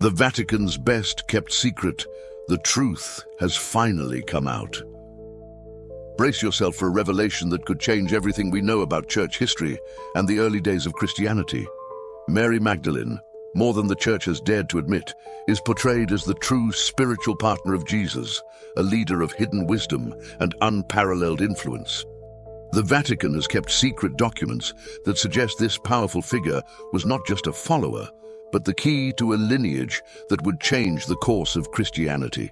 The Vatican's best-kept secret, the truth has finally come out. Brace yourself for a revelation that could change everything we know about church history and the early days of Christianity. Mary Magdalene, more than the church has dared to admit, is portrayed as the true spiritual partner of Jesus, a leader of hidden wisdom and unparalleled influence. The Vatican has kept secret documents that suggest this powerful figure was not just a follower, but the key to a lineage that would change the course of Christianity.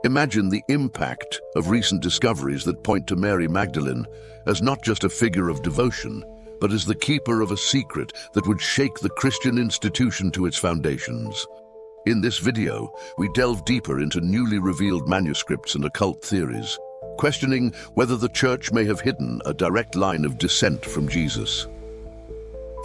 Imagine the impact of recent discoveries that point to Mary Magdalene as not just a figure of devotion, but as the keeper of a secret that would shake the Christian institution to its foundations. In this video, we delve deeper into newly revealed manuscripts and occult theories, questioning whether the church may have hidden a direct line of descent from Jesus.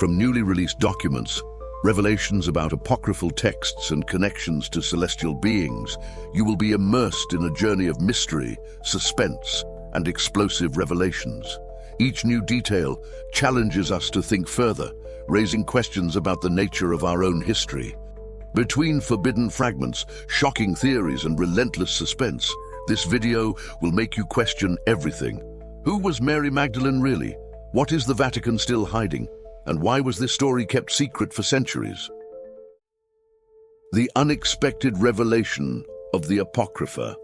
From newly released documents, revelations about apocryphal texts and connections to celestial beings, you will be immersed in a journey of mystery, suspense, and explosive revelations. Each new detail challenges us to think further, raising questions about the nature of our own history. Between forbidden fragments, shocking theories, and relentless suspense, this video will make you question everything. Who was Mary Magdalene really? What is the Vatican still hiding? And why was this story kept secret for centuries? The unexpected revelation of the Apocrypha.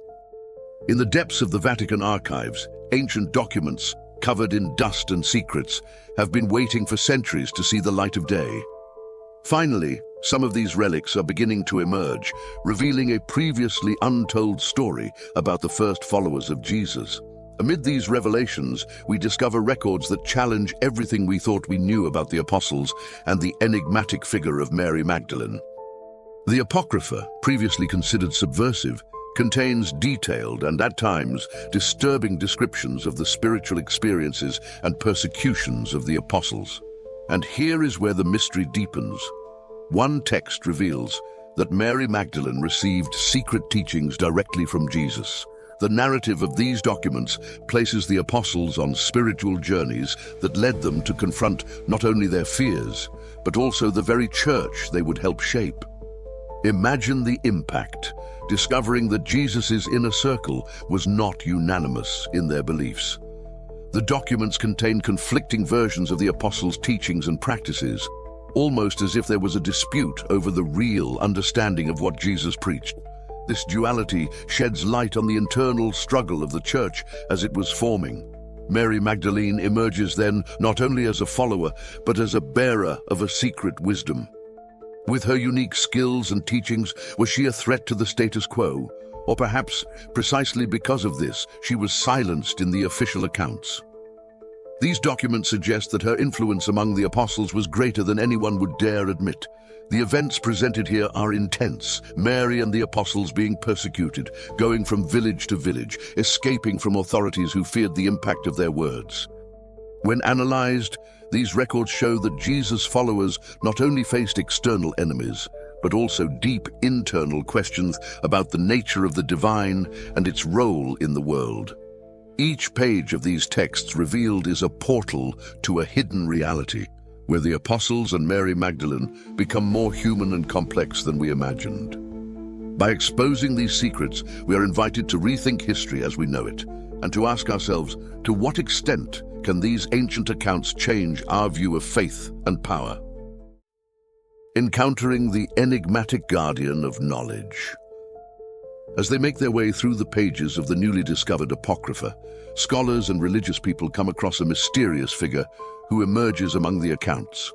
In the depths of the Vatican archives, ancient documents, covered in dust and secrets, have been waiting for centuries to see the light of day. Finally, some of these relics are beginning to emerge, revealing a previously untold story about the first followers of Jesus. Amid these revelations, we discover records that challenge everything we thought we knew about the apostles and the enigmatic figure of Mary Magdalene. The Apocrypha, previously considered subversive, contains detailed and, at times, disturbing descriptions of the spiritual experiences and persecutions of the apostles. And here is where the mystery deepens. One text reveals that Mary Magdalene received secret teachings directly from Jesus. The narrative of these documents places the apostles on spiritual journeys that led them to confront not only their fears, but also the very church they would help shape. Imagine the impact, discovering that Jesus' inner circle was not unanimous in their beliefs. The documents contain conflicting versions of the apostles' teachings and practices, almost as if there was a dispute over the real understanding of what Jesus preached. This duality sheds light on the internal struggle of the church as it was forming. Mary Magdalene emerges then not only as a follower, but as a bearer of a secret wisdom. With her unique skills and teachings, was she a threat to the status quo? Or perhaps, precisely because of this, she was silenced in the official accounts? These documents suggest that her influence among the apostles was greater than anyone would dare admit. The events presented here are intense. Mary and the apostles being persecuted, going from village to village, escaping from authorities who feared the impact of their words. When analyzed, these records show that Jesus' followers not only faced external enemies, but also deep internal questions about the nature of the divine and its role in the world. Each page of these texts revealed is a portal to a hidden reality, where the apostles and Mary Magdalene become more human and complex than we imagined. By exposing these secrets, we are invited to rethink history as we know it, and to ask ourselves, to what extent can these ancient accounts change our view of faith and power? Encountering the enigmatic guardian of knowledge. As they make their way through the pages of the newly discovered Apocrypha, scholars and religious people come across a mysterious figure who emerges among the accounts.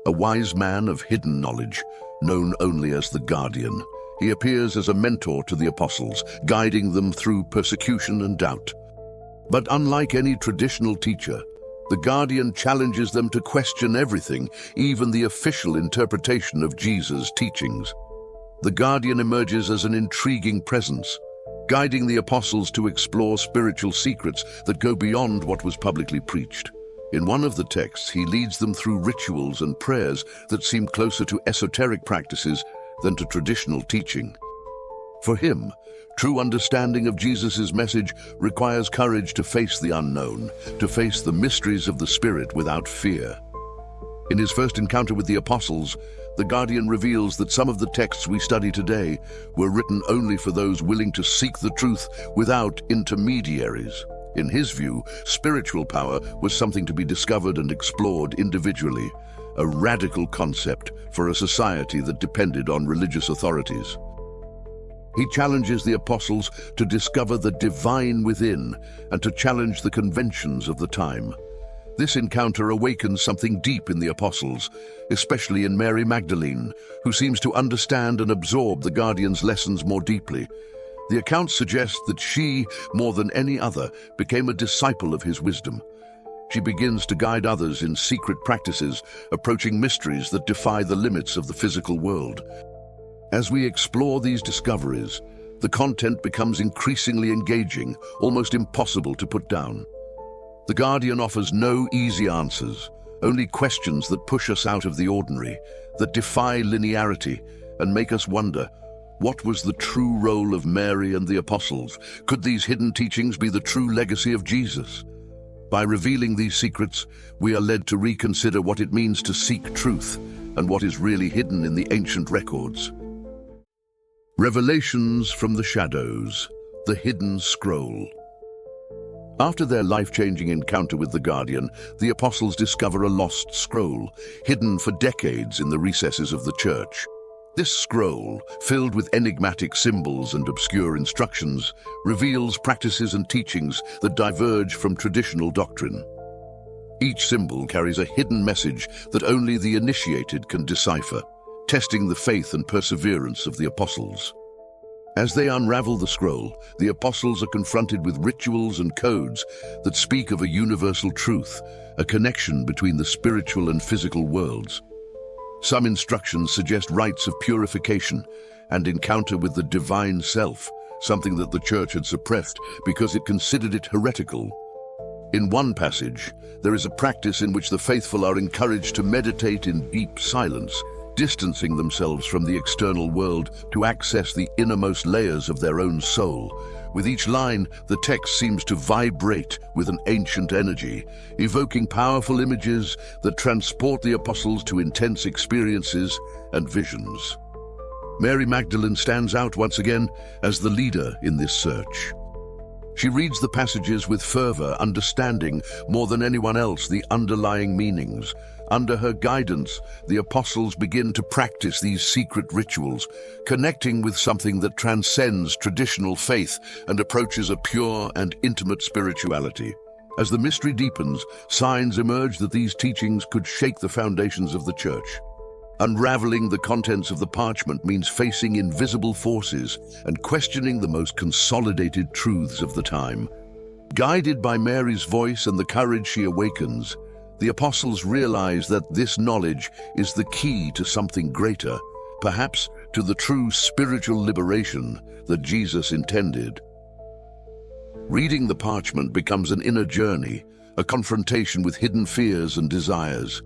A wise man of hidden knowledge, known only as the Guardian. He appears as a mentor to the apostles, guiding them through persecution and doubt. But unlike any traditional teacher, the Guardian challenges them to question everything, even the official interpretation of Jesus' teachings. The Guardian emerges as an intriguing presence, guiding the apostles to explore spiritual secrets that go beyond what was publicly preached. In one of the texts, he leads them through rituals and prayers that seem closer to esoteric practices than to traditional teaching. For him, true understanding of Jesus' message requires courage to face the unknown, to face the mysteries of the Spirit without fear. In his first encounter with the apostles, The Guardian reveals that some of the texts we study today were written only for those willing to seek the truth without intermediaries. In his view, spiritual power was something to be discovered and explored individually, a radical concept for a society that depended on religious authorities. He challenges the apostles to discover the divine within and to challenge the conventions of the time. This encounter awakens something deep in the apostles, especially in Mary Magdalene, who seems to understand and absorb the Guardian's lessons more deeply. The accounts suggest that she, more than any other, became a disciple of his wisdom. She begins to guide others in secret practices, approaching mysteries that defy the limits of the physical world. As we explore these discoveries, the content becomes increasingly engaging, almost impossible to put down. The Guardian offers no easy answers, only questions that push us out of the ordinary, that defy linearity and make us wonder, what was the true role of Mary and the apostles? Could these hidden teachings be the true legacy of Jesus? By revealing these secrets, we are led to reconsider what it means to seek truth and what is really hidden in the ancient records. Revelations from the Shadows, the Hidden Scroll. After their life-changing encounter with the Guardian, the apostles discover a lost scroll, hidden for decades in the recesses of the church. This scroll, filled with enigmatic symbols and obscure instructions, reveals practices and teachings that diverge from traditional doctrine. Each symbol carries a hidden message that only the initiated can decipher, testing the faith and perseverance of the apostles. As they unravel the scroll, the apostles are confronted with rituals and codes that speak of a universal truth, a connection between the spiritual and physical worlds. Some instructions suggest rites of purification and encounter with the divine self, something that the church had suppressed because it considered it heretical. In one passage, there is a practice in which the faithful are encouraged to meditate in deep silence, distancing themselves from the external world to access the innermost layers of their own soul. With each line, the text seems to vibrate with an ancient energy, evoking powerful images that transport the apostles to intense experiences and visions. Mary Magdalene stands out once again as the leader in this search. She reads the passages with fervor, understanding more than anyone else the underlying meanings. Under her guidance, the apostles begin to practice these secret rituals, connecting with something that transcends traditional faith and approaches a pure and intimate spirituality. As the mystery deepens, signs emerge that these teachings could shake the foundations of the church. Unraveling the contents of the parchment means facing invisible forces and questioning the most consolidated truths of the time. Guided by Mary's voice and the courage she awakens, the apostles realize that this knowledge is the key to something greater, perhaps to the true spiritual liberation that Jesus intended. Reading the parchment becomes an inner journey, a confrontation with hidden fears and desires.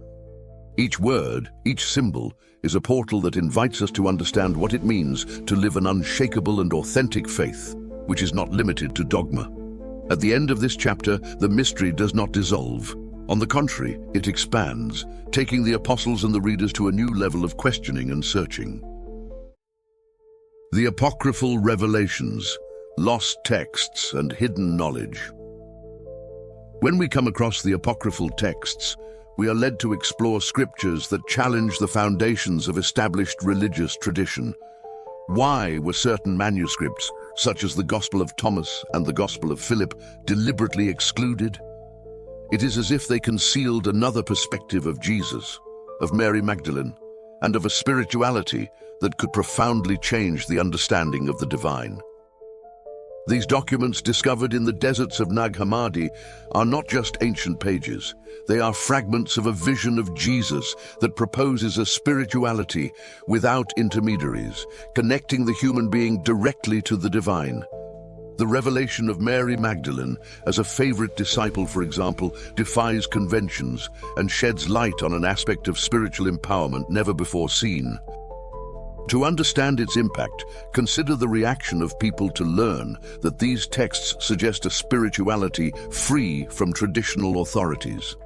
Each word, each symbol, is a portal that invites us to understand what it means to live an unshakable and authentic faith, which is not limited to dogma. At the end of this chapter, the mystery does not dissolve. On the contrary, it expands, taking the apostles and the readers to a new level of questioning and searching. The apocryphal revelations, lost texts and hidden knowledge. When we come across the apocryphal texts, we are led to explore scriptures that challenge the foundations of established religious tradition. Why were certain manuscripts, such as the Gospel of Thomas and the Gospel of Philip, deliberately excluded? It is as if they concealed another perspective of Jesus, of Mary Magdalene, and of a spirituality that could profoundly change the understanding of the divine. These documents discovered in the deserts of Nag Hammadi are not just ancient pages. They are fragments of a vision of Jesus that proposes a spirituality without intermediaries, connecting the human being directly to the divine. The revelation of Mary Magdalene as a favorite disciple, for example, defies conventions and sheds light on an aspect of spiritual empowerment never before seen. To understand its impact, consider the reaction of people to learn that these texts suggest a spirituality free from traditional authorities.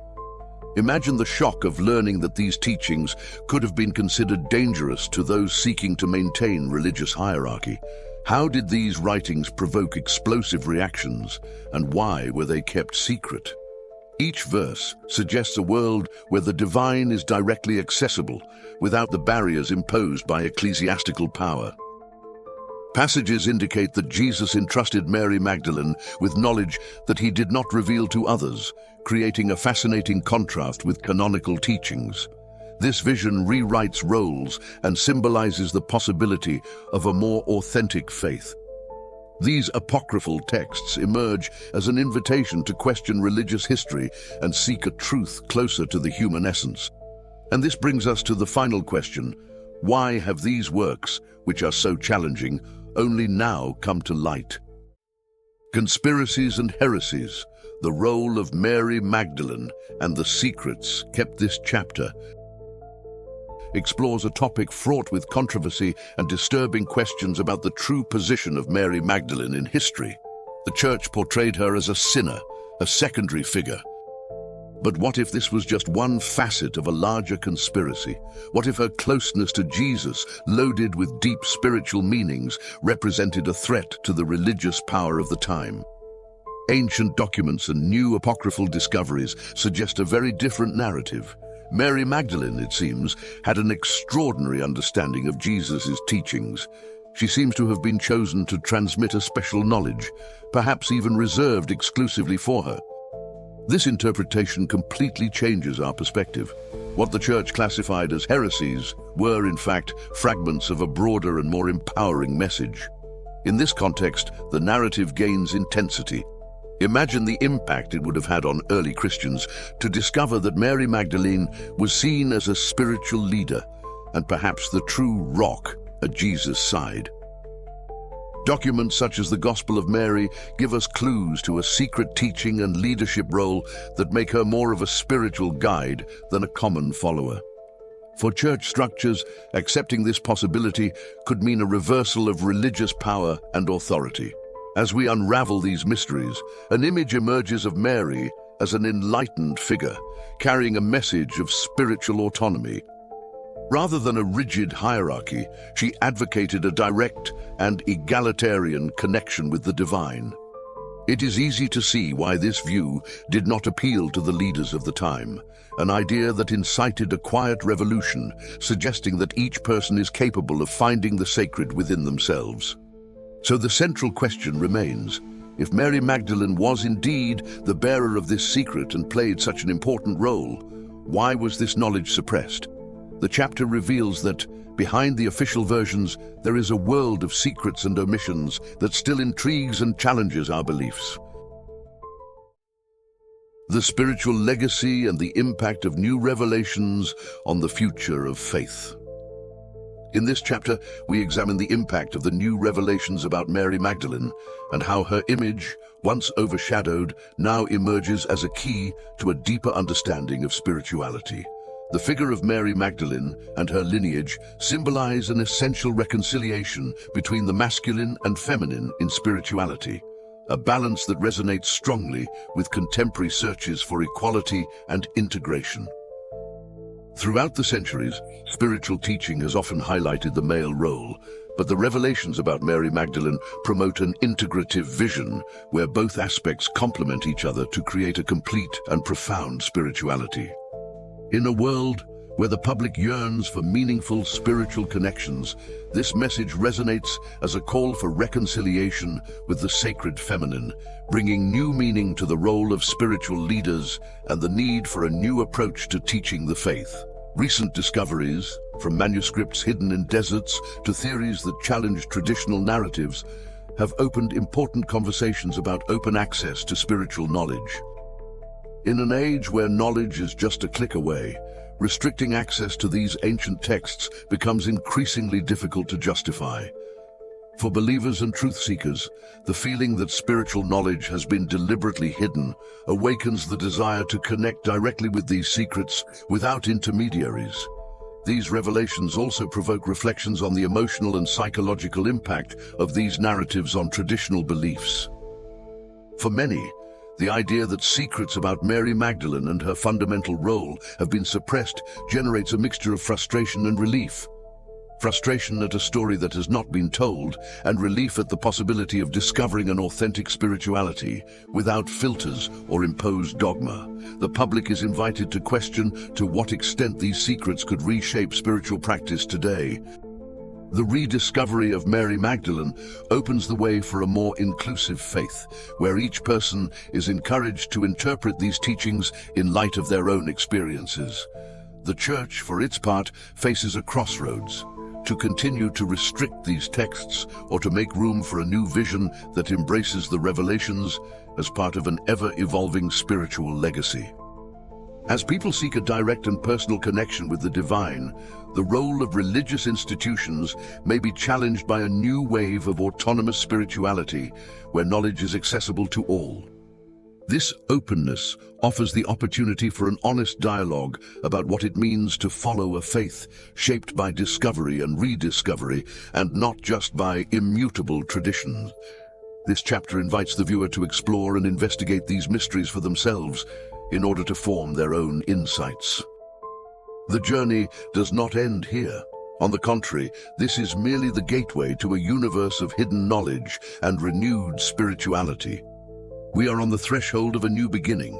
Imagine the shock of learning that these teachings could have been considered dangerous to those seeking to maintain religious hierarchy. How did these writings provoke explosive reactions, and why were they kept secret? Each verse suggests a world where the divine is directly accessible, without the barriers imposed by ecclesiastical power. Passages indicate that Jesus entrusted Mary Magdalene with knowledge that he did not reveal to others, creating a fascinating contrast with canonical teachings. This vision rewrites roles and symbolizes the possibility of a more authentic faith. These apocryphal texts emerge as an invitation to question religious history and seek a truth closer to the human essence. And this brings us to the final question: why have these works, which are so challenging, only now come to light? Conspiracies and heresies, the role of Mary Magdalene, and the secrets kept. This chapter explores a topic fraught with controversy and disturbing questions about the true position of Mary Magdalene in history. The church portrayed her as a sinner, a secondary figure. But what if this was just one facet of a larger conspiracy? What if her closeness to Jesus, loaded with deep spiritual meanings, represented a threat to the religious power of the time? Ancient documents and new apocryphal discoveries suggest a very different narrative. Mary Magdalene, it seems, had an extraordinary understanding of Jesus' teachings. She seems to have been chosen to transmit a special knowledge, perhaps even reserved exclusively for her. This interpretation completely changes our perspective. What the church classified as heresies were, in fact, fragments of a broader and more empowering message. In this context, the narrative gains intensity. Imagine the impact it would have had on early Christians to discover that Mary Magdalene was seen as a spiritual leader and perhaps the true rock at Jesus' side. Documents such as the Gospel of Mary give us clues to a secret teaching and leadership role that make her more of a spiritual guide than a common follower. For church structures, accepting this possibility could mean a reversal of religious power and authority. As we unravel these mysteries, an image emerges of Mary as an enlightened figure, carrying a message of spiritual autonomy. Rather than a rigid hierarchy, she advocated a direct and egalitarian connection with the divine. It is easy to see why this view did not appeal to the leaders of the time, an idea that incited a quiet revolution, suggesting that each person is capable of finding the sacred within themselves. So the central question remains: if Mary Magdalene was indeed the bearer of this secret and played such an important role, why was this knowledge suppressed? The chapter reveals that, behind the official versions, there is a world of secrets and omissions that still intrigues and challenges our beliefs. The spiritual legacy and the impact of new revelations on the future of faith. In this chapter, we examine the impact of the new revelations about Mary Magdalene and how her image, once overshadowed, now emerges as a key to a deeper understanding of spirituality. The figure of Mary Magdalene and her lineage symbolize an essential reconciliation between the masculine and feminine in spirituality, a balance that resonates strongly with contemporary searches for equality and integration. Throughout the centuries, spiritual teaching has often highlighted the male role, but the revelations about Mary Magdalene promote an integrative vision where both aspects complement each other to create a complete and profound spirituality. In a world where the public yearns for meaningful spiritual connections, this message resonates as a call for reconciliation with the sacred feminine, bringing new meaning to the role of spiritual leaders and the need for a new approach to teaching the faith. Recent discoveries, from manuscripts hidden in deserts to theories that challenge traditional narratives, have opened important conversations about open access to spiritual knowledge. In an age where knowledge is just a click away, restricting access to these ancient texts becomes increasingly difficult to justify. For believers and truth-seekers, the feeling that spiritual knowledge has been deliberately hidden awakens the desire to connect directly with these secrets without intermediaries. These revelations also provoke reflections on the emotional and psychological impact of these narratives on traditional beliefs. For many, The idea that secrets about Mary Magdalene and her fundamental role have been suppressed generates a mixture of frustration and relief. Frustration at a story that has not been told, and relief at the possibility of discovering an authentic spirituality without filters or imposed dogma. The public is invited to question to what extent these secrets could reshape spiritual practice today. The rediscovery of Mary Magdalene opens the way for a more inclusive faith, where each person is encouraged to interpret these teachings in light of their own experiences. The Church, for its part, faces a crossroads: to continue to restrict these texts or to make room for a new vision that embraces the revelations as part of an ever-evolving spiritual legacy. As people seek a direct and personal connection with the divine, the role of religious institutions may be challenged by a new wave of autonomous spirituality where knowledge is accessible to all. This openness offers the opportunity for an honest dialogue about what it means to follow a faith shaped by discovery and rediscovery, and not just by immutable traditions. This chapter invites the viewer to explore and investigate these mysteries for themselves in order to form their own insights. The journey does not end here. On the contrary, this is merely the gateway to a universe of hidden knowledge and renewed spirituality. We are on the threshold of a new beginning,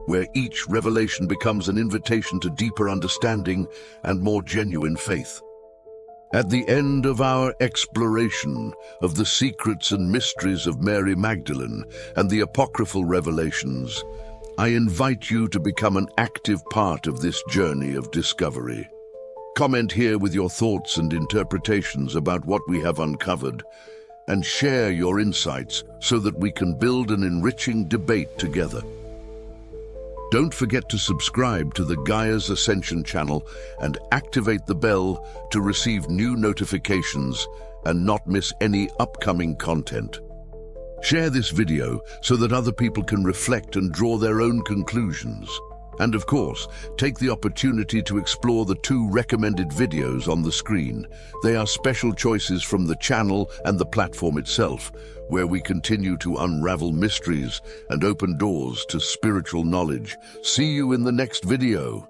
where each revelation becomes an invitation to deeper understanding and more genuine faith. At the end of our exploration of the secrets and mysteries of Mary Magdalene and the apocryphal revelations, I invite you to become an active part of this journey of discovery. Comment here with your thoughts and interpretations about what we have uncovered, and share your insights so that we can build an enriching debate together. Don't forget to subscribe to the Gaia's Ascension channel and activate the bell to receive new notifications and not miss any upcoming content. Share this video so that other people can reflect and draw their own conclusions. And of course, take the opportunity to explore the 2 recommended videos on the screen. They are special choices from the channel and the platform itself, where we continue to unravel mysteries and open doors to spiritual knowledge. See you in the next video.